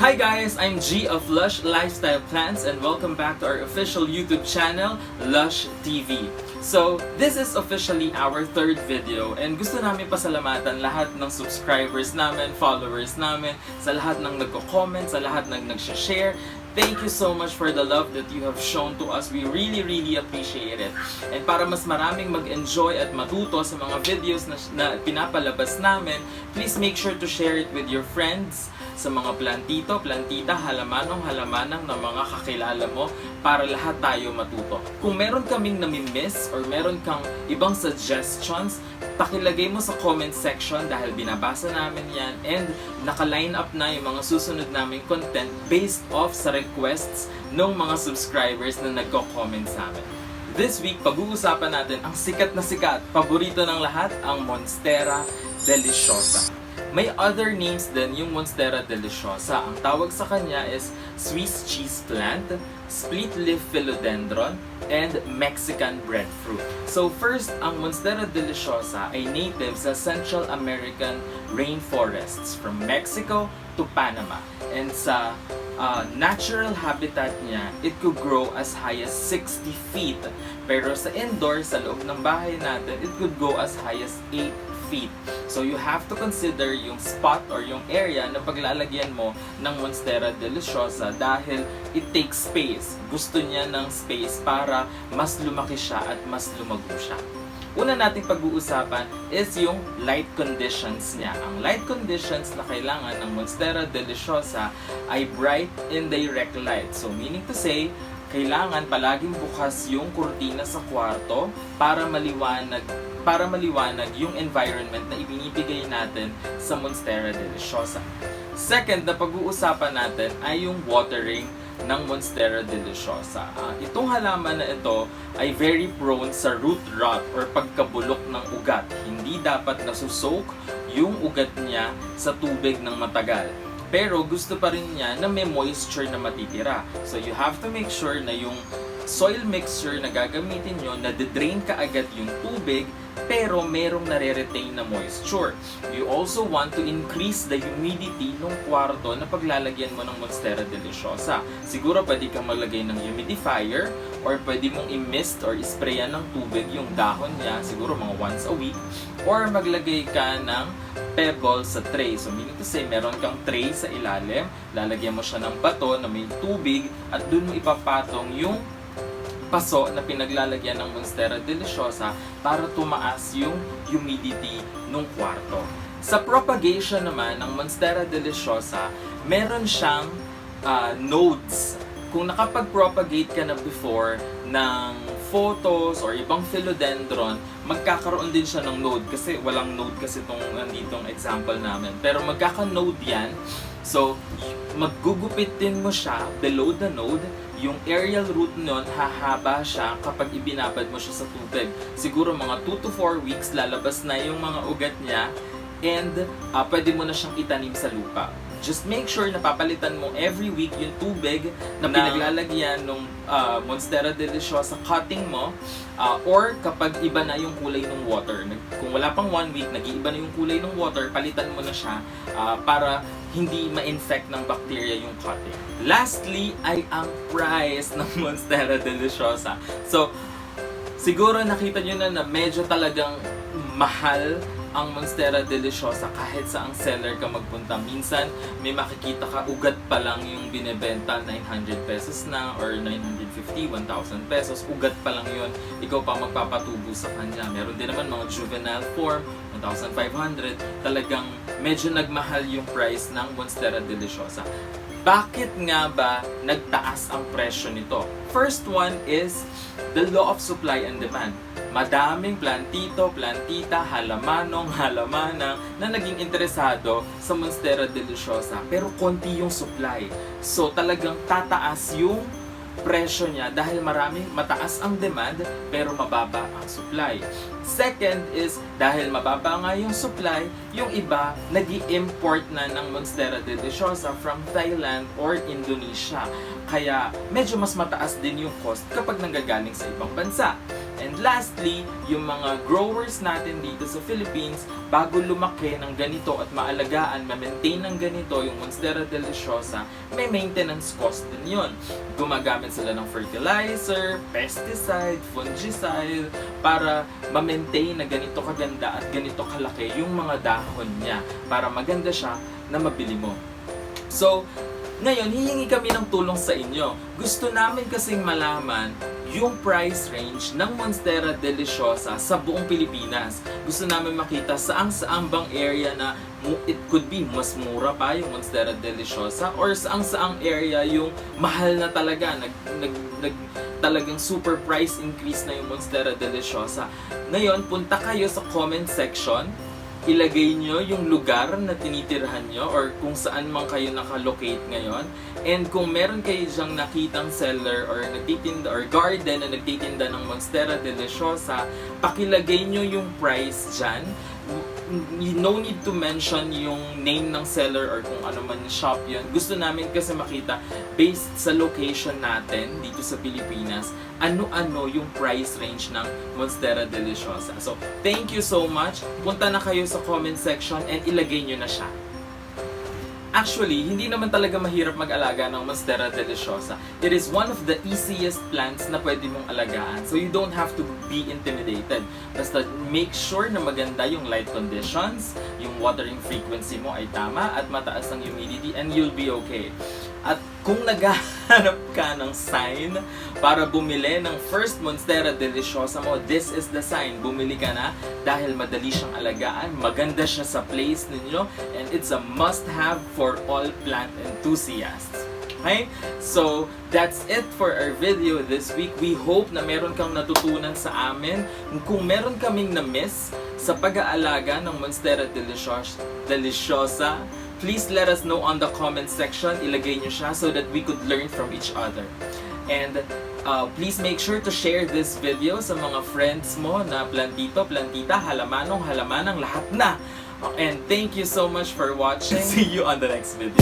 Hi guys, I'm G of Lush Lifestyle Plants and welcome back to our official YouTube channel, Lush TV. So, this is officially our third video and gusto namin pasalamatan lahat ng subscribers namin, followers namin, sa lahat ng nagko-comment, sa lahat ng nag-share. Thank you so much for the love that you have shown to us. We really appreciate it. And para mas maraming mag-enjoy at matuto sa mga videos na pinapalabas namin, please make sure to share it with your friends, sa mga plantito, plantita, halamanong-halamanang na mga kakilala mo para lahat tayo matuto. Kung meron kaming nami-miss or meron kang ibang suggestions, pakilagay mo sa comment section dahil binabasa namin yan and naka-line up na yung mga susunod naming content based off sa requests ng mga subscribers na nagko-comment sa amin. This week, pag-uusapan natin ang sikat na sikat, paborito ng lahat, ang Monstera Deliciosa. May other names din yung Monstera Deliciosa. Ang tawag sa kanya is Swiss cheese plant, split leaf philodendron, and Mexican breadfruit. So first, ang Monstera Deliciosa ay native sa Central American rainforests from Mexico to Panama. And sa natural habitat niya, it could grow as high as 60 feet. Pero sa indoor, sa loob ng bahay natin, it could go as high as 8 feet. So you have to consider yung spot or yung area na paglalagyan mo ng Monstera Deliciosa dahil it takes space. Gusto niya ng space para mas lumaki siya at mas lumago siya. Una nating pag-uusapan is yung light conditions niya. Ang light conditions na kailangan ng Monstera Deliciosa ay bright indirect light. So meaning to say, kailangan palaging bukas yung kurtina sa kwarto para maliwanag yung environment na ibinibigay natin sa Monstera Deliciosa. Second na pag-uusapan natin ay yung watering ng Monstera Deliciosa. Itong halaman na ito ay very prone sa root rot or pagkabulok ng ugat. Hindi dapat nasusoak yung ugat niya sa tubig ng matagal. Pero gusto pa rin niya na may moisture na matitira. So you have to make sure na yung soil mixture na gagamitin nyo, na de-drain ka agad yung tubig, pero merong nare-retain na moisture. You also want to increase the humidity ng kwarto na paglalagyan mo ng Monstera Deliciosa. Siguro pwede kang maglagay ng humidifier or pwede mong i-mist or isprayan ng tubig yung dahon niya, siguro mga once a week, or maglagay ka ng pebble sa tray. So meaning to say, meron kang tray sa ilalim, lalagyan mo siya ng bato na may tubig at dun mo ipapatong yung paso na pinaglalagyan ng Monstera Deliciosa para tumaas yung humidity ng kwarto. Sa propagation naman ng Monstera Deliciosa, meron siyang nodes. Kung nakapag-propagate ka na before ng photos or ibang philodendron, magkakaroon din siya ng node kasi walang node kasi itong nanditong example namin. Pero magkaka-node yan. So, maggugupitin mo siya below the node. Yung aerial root nun, hahaba siya kapag ibinabad mo siya sa tubig. Siguro mga 2 to 4 weeks, lalabas na yung mga ugat niya and pwede mo na siyang itanim sa lupa. Just make sure na papalitan mo every week yung tubig na pinaglalagyan ng Monstera Deliciosa cutting mo or kapag iba na yung kulay ng water. Kung wala pang 1 week, nag-iiba na yung kulay ng water, palitan mo na siya para hindi ma-infect ng bacteria yung cutting. Lastly ay ang price ng Monstera Deliciosa. So, siguro nakita nyo na medyo talagang mahal ang Monstera Deliciosa kahit sa ang seller ka magpunta. Minsan, may makikita ka, ugat pa lang yung binebenta, 900 pesos na or 950, 1,000 pesos. Ugat pa lang yun. Ikaw pa magpapatubo sa kanya. Meron din naman mga juvenile form, 1,500. Talagang medyo nagmahal yung price ng Monstera Deliciosa. Bakit nga ba nagtaas ang presyo nito? First one is the law of supply and demand. Madaming plantito, plantita, halamanang na naging interesado sa Monstera Deliciosa pero konti yung supply. So talagang tataas yung presyo niya dahil mataas ang demand pero mababa ang supply. Second is dahil mababa nga yung supply, yung iba nag-i-import na ng Monstera Deliciosa from Thailand or Indonesia. Kaya medyo mas mataas din yung cost kapag nanggagaling sa ibang bansa. And lastly, yung mga growers natin dito sa Philippines, bago lumaki ng ganito at maalagaan, ma-maintain ng ganito, yung Monstera Deliciosa, may maintenance cost din yun. Gumagamit sila ng fertilizer, pesticide, fungicide, para ma-maintain na ganito kaganda at ganito kalaki yung mga dahon niya, para maganda siya na mabili mo. So, ngayon, hihingi kami ng tulong sa inyo. Gusto namin kasing malaman yung price range ng Monstera Deliciosa sa buong Pilipinas. Gusto namin makita saang-saang bang area na it could be mas mura pa yung Monstera Deliciosa or saang-saang area yung mahal na talaga, talagang super price increase na yung Monstera Deliciosa. Ngayon, punta kayo sa comment section, ilagay nyo yung lugar na tinitirhan nyo or kung saan man kayo nakalocate ngayon. And kung meron kayo dyang nakitang seller or nagtitinda or garden na nagtitinda ng Monstera Deliciosa, pakilagay nyo yung price dyan. No need to mention yung name ng seller or kung ano man yung shop yun. Gusto namin kasi makita, based sa location natin dito sa Pilipinas, ano-ano yung price range ng Monstera Deliciosa. So, thank you so much. Punta na kayo sa comment section and ilagay nyo na siya. Actually, hindi naman talaga mahirap mag-alaga ng Monstera Deliciosa. It is one of the easiest plants na pwede mong alagaan. So you don't have to be intimidated. Basta make sure na maganda yung light conditions, yung watering frequency mo ay tama, at mataas ang humidity, and you'll be okay. At kung naghahanap ka ng sign para bumili ng first Monstera Deliciosa mo, this is the sign. Bumili ka na dahil madali siyang alagaan, maganda siya sa place ninyo, and it's a must-have for all plant enthusiasts. Okay? So, that's it for our video this week. We hope na meron kang natutunan sa amin. Kung meron kaming na-miss sa pag-aalaga ng Monstera Deliciosa, please let us know on the comment section. Ilagay nyo siya so that we could learn from each other. And please make sure to share this video sa mga friends mo na plantito, plantita, halamanong, halamanang, lahat na. And thank you so much for watching. See you on the next video.